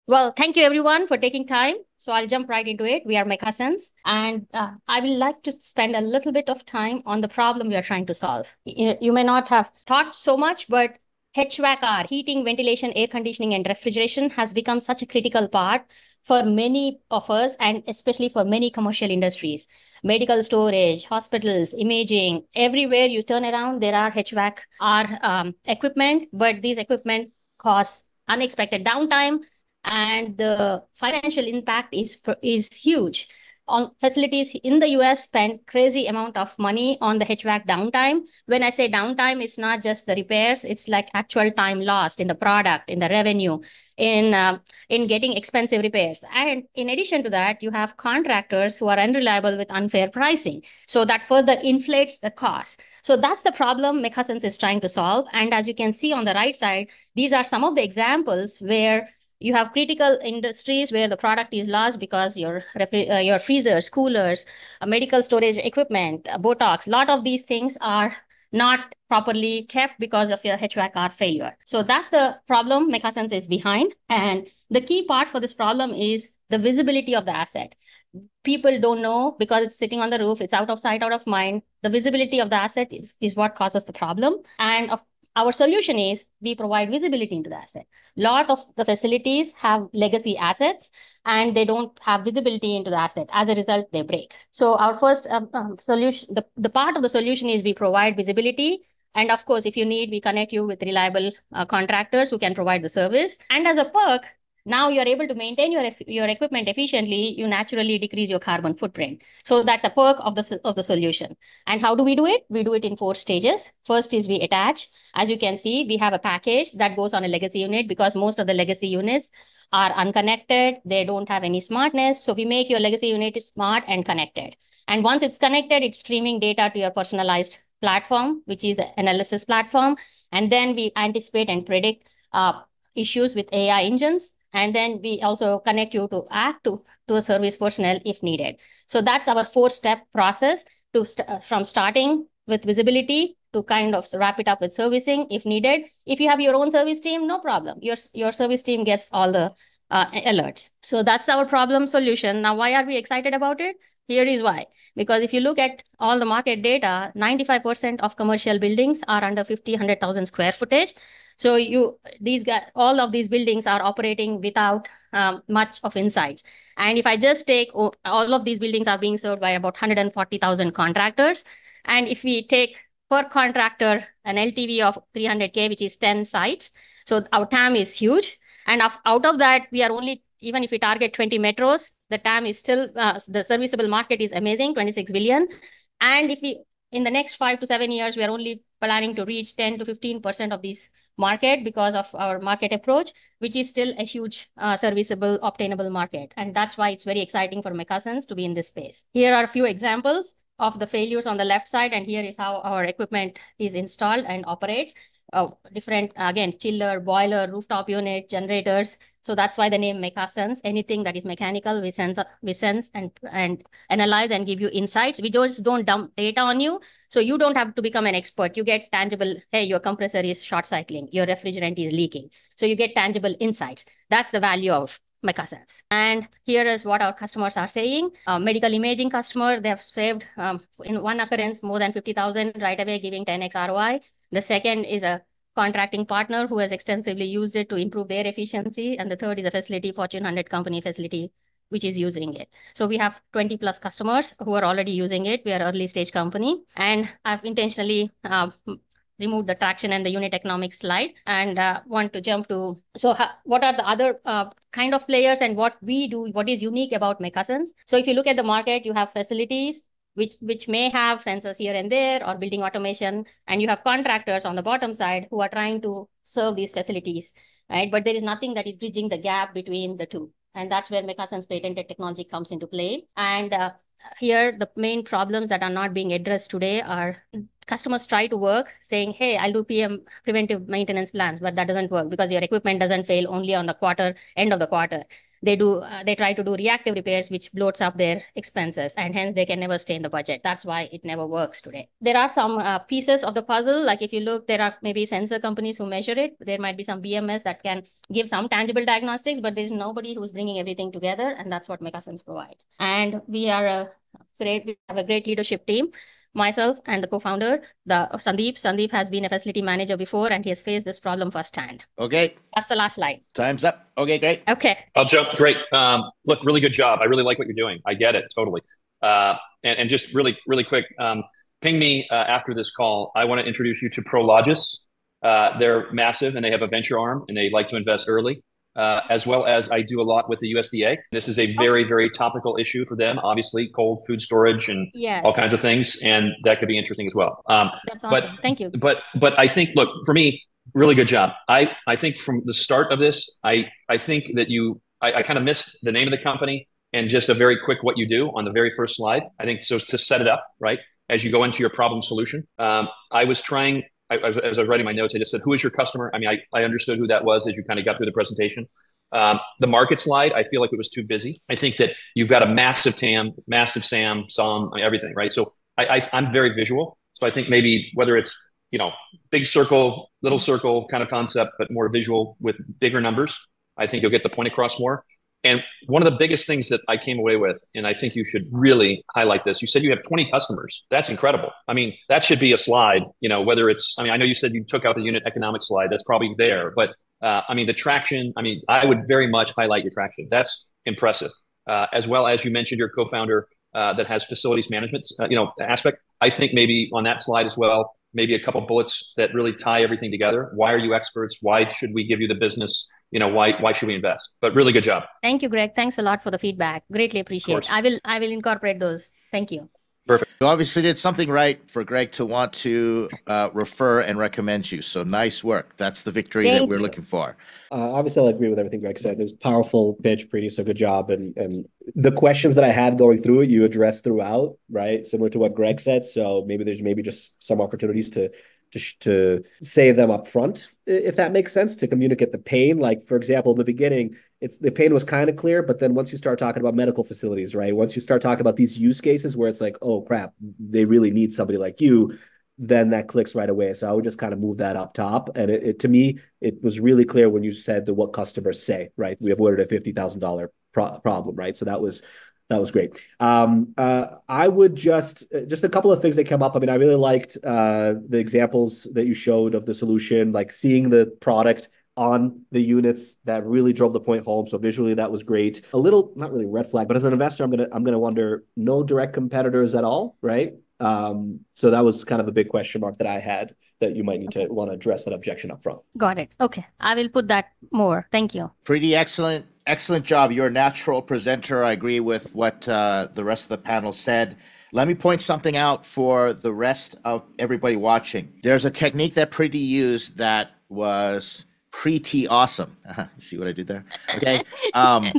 Well, thank you everyone for taking time. So I'll jump right into it. We are my cousins, and I will like to spend a little bit of time on the problem we are trying to solve. You may not have thought so much, but HVAC, heating, ventilation, air conditioning, and refrigeration has become such a critical part for many of us, and especially for many commercial industries. Medical storage, hospitals, imaging, everywhere you turn around, there are HVAC equipment, but these equipment cause unexpected downtime and the financial impact is huge. On facilities in the US spend crazy amount of money on the HVAC downtime. When I say downtime, it's not just the repairs; it's like actual time lost in the product, in the revenue, in uh, in getting expensive repairs. And in addition to that, you have contractors who are unreliable with unfair pricing, so that further inflates the cost. So that's the problem McCussons is trying to solve. And as you can see on the right side, these are some of the examples where you have critical industries where the product is lost because your freezers, coolers, medical storage equipment, Botox, a lot of these things are not properly kept because of your HVAC failure. So that's the problem Mechasense is behind. And the key part for this problem is the visibility of the asset. People don't know because it's sitting on the roof, it's out of sight, out of mind. The visibility of the asset is what causes the problem. And our solution is we provide visibility into the asset. Lot of the facilities have legacy assets and they don't have visibility into the asset. As a result, they break. So our first solution, the part of the solution is we provide visibility. And of course, if you need, we connect you with reliable contractors who can provide the service. And as a perk, now you're able to maintain your equipment efficiently, you naturally decrease your carbon footprint. So that's a perk of the solution. And how do we do it? We do it in 4 stages. First is we attach. As you can see, we have a package that goes on a legacy unit because most of the legacy units are unconnected. They don't have any smartness. So we make your legacy unit smart and connected. And once it's connected, it's streaming data to your personalized platform, which is the analysis platform. And then we anticipate and predict issues with AI engines. And then we also connect you to to a service personnel if needed. So that's our 4-step process from starting with visibility to kind of wrap it up with servicing if needed. If you have your own service team, no problem. Your service team gets all the alerts. So that's our problem solution. Now, why are we excited about it? Here is why. Because if you look at all the market data, 95% of commercial buildings are under 50, 100,000 square footage. So all of these buildings are operating without much of insights. And if I just take all of these buildings are being served by about 140,000 contractors. And if we take per contractor an LTV of 300K, which is 10 sites, so our TAM is huge. And out of that, we are only, even if we target 20 metros, the TAM is still, the serviceable market is amazing, 26 billion. And if we, in the next 5 to 7 years, we are only planning to reach 10 to 15% of these market because of our market approach, which is still a huge serviceable, obtainable market. And that's why it's very exciting for Mechasense to be in this space. Here are a few examples of the failures on the left side, and here is how our equipment is installed and operates. Different, again, chiller, boiler, rooftop unit, generators. So that's why the name Mechasense. Anything that is mechanical, we sense and analyze and give you insights. We just don't dump data on you. So you don't have to become an expert. You get tangible, hey, your compressor is short cycling, your refrigerant is leaking. So you get tangible insights. That's the value of Mechasense. And here is what our customers are saying. Medical imaging customer, they have saved in one occurrence more than 50,000 right away, giving 10x ROI. The second is a contracting partner who has extensively used it to improve their efficiency. And the third is a facility, Fortune 100 company facility, which is using it. So we have 20 plus customers who are already using it. We are early stage company. And I've intentionally removed the traction and the unit economics slide and want to jump to, so what are the other kind of players and what we do, what is unique about Mechasense? So if you look at the market, you have facilities which may have sensors here and there or building automation, and you have contractors on the bottom side who are trying to serve these facilities, right? But there is nothing that is bridging the gap between the two. And that's where Mechasense patented technology comes into play. And here the main problems that are not being addressed today are customers try to work saying, hey, I'll do preventive maintenance plans, but that doesn't work because your equipment doesn't fail only on the end of the quarter. They try to do reactive repairs, which bloats up their expenses, and hence they can never stay in the budget. That's why it never works today. There are some pieces of the puzzle. Like if you look, there are maybe sensor companies who measure it. There might be some BMS that can give some tangible diagnostics, but there's nobody who's bringing everything together, and that's what McCussons provides. And we have a great leadership team. Myself and the co-founder, Sandeep. Sandeep has been a facility manager before, and he has faced this problem firsthand. Okay. That's the last slide. Time's up. Okay, great. Okay. I'll jump. Great. Look, really good job. I really like what you're doing. I get it totally. And just really quick, ping me after this call. I want to introduce you to Prologis. They're massive and they have a venture arm and they like to invest early. As well as I do a lot with the USDA. This is a very, very topical issue for them, obviously, cold food storage and all kinds of things. And that could be interesting as well. That's awesome. Thank you. But I think, look, for me, really good job. I think from the start of this, I think that I kind of missed the name of the company and just a very quick what you do on the very first slide. I think so to set it up, right, as you go into your problem solution. I was trying... as I was writing my notes, I just said, who is your customer? I mean, I understood who that was as you kind of got through the presentation. The market slide, I feel like it was too busy. I think that you've got a massive TAM, massive SAM, SOM, everything, right? So I'm very visual. So I think maybe whether it's, big circle, little circle kind of concept, but more visual with bigger numbers, I think you'll get the point across more. And one of the biggest things that I came away with, and I think you should really highlight this, you said you have 20 customers. That's incredible. I mean, that should be a slide, whether it's, I know you said you took out the unit economics slide. That's probably there. But the traction, I would very much highlight your traction. That's impressive. As well as you mentioned your co-founder that has facilities management, aspect. I think maybe on that slide as well, maybe a couple bullets that really tie everything together. Why are you experts? Why should we give you the business? Why should we invest? But really good job. Thank you, Greg. Thanks a lot for the feedback. Greatly appreciate it. I will incorporate those. Thank you. Perfect. You obviously did something right for Greg to want to refer and recommend you. So nice work. That's the victory that we're looking for. Obviously, I'll agree with everything Greg said. It was a powerful pitch, Preeti, so good job. And the questions that I had going through it, you addressed throughout, right? Similar to what Greg said. So there's just some opportunities to say them up front, if that makes sense, to communicate the pain. Like, for example, in the beginning, the pain was kind of clear, but then once you start talking about medical facilities, right? Once you start talking about these use cases where it's like, oh crap, they really need somebody like you, then that clicks right away. So I would just kind of move that up top. And to me, it was really clear when you said what customers say, right? We avoided a $50,000 problem, right? So that was great. I would just a couple of things that came up. I really liked the examples that you showed of the solution, like seeing the product on the units that really drove the point home. So visually, that was great. A little, not really red flag, but as an investor, I'm gonna wonder, no direct competitors at all, right? So that was kind of a big question mark that I had that you might need to want to address that objection up front. Got it. Okay. I will put that more. Thank you. Pretty excellent. Excellent job. You're a natural presenter. I agree with what the rest of the panel said. Let me point something out for the rest of everybody watching. There's a technique that Preeti used that was pretty awesome. See what I did there? Okay.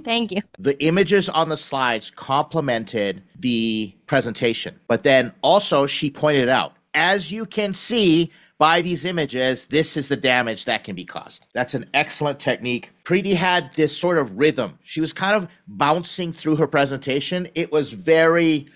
Thank you. The images on the slides complemented the presentation, but then also she pointed out, as you can see by these images, this is the damage that can be caused. That's an excellent technique. Preeti had this sort of rhythm. She was kind of bouncing through her presentation. It was very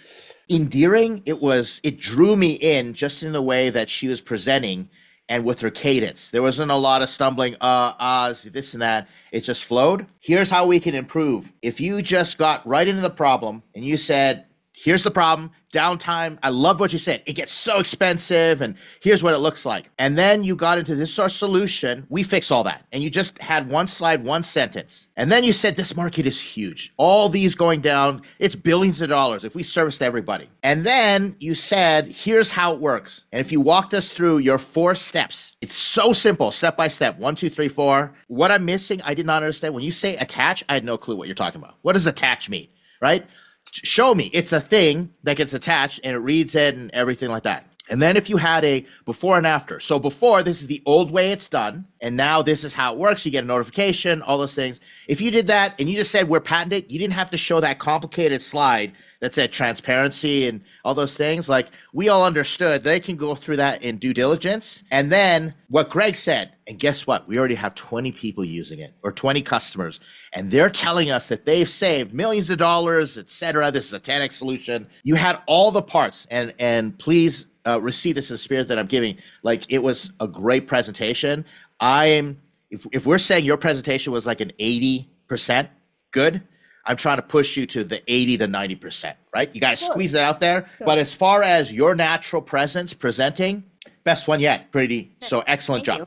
endearing. It drew me in just in the way that she was presenting and with her cadence. There wasn't a lot of stumbling, this and that. It just flowed. Here's how we can improve. If you just got right into the problem and you said, here's the problem, downtime. I love what you said. It gets so expensive, and here's what it looks like. And then you got into this is our solution. We fix all that. And you just had one slide, one sentence. And then you said, this market is huge. All these going down, it's billions of dollars if we serviced everybody. And then you said, here's how it works. And if you walked us through your 4 steps, it's so simple, step by step, 1, 2, 3, 4. What I'm missing, I did not understand. When you say attach, I had no clue what you're talking about. What does attach mean, right? Show me. It's a thing that gets attached and it reads it and everything like that. And then if you had a before and after. So before, this is the old way it's done. And now this is how it works. You get a notification, all those things. If you did that and you just said we're patented, you didn't have to show that complicated slide that said transparency and all those things. Like, we all understood they can go through that in due diligence. And then what Greg said, and guess what? We already have 20 people using it, or 20 customers. And they're telling us that they've saved millions of dollars, et cetera. This is a 10x solution. You had all the parts. And please receive this in the spirit that I'm giving. Like, it was a great presentation. If we're saying your presentation was like an 80% good, I'm trying to push you to the 80 to 90%, right? You got to squeeze it out there. Sure. But as far as your natural presence presenting, best one yet, Preeti. So excellent job.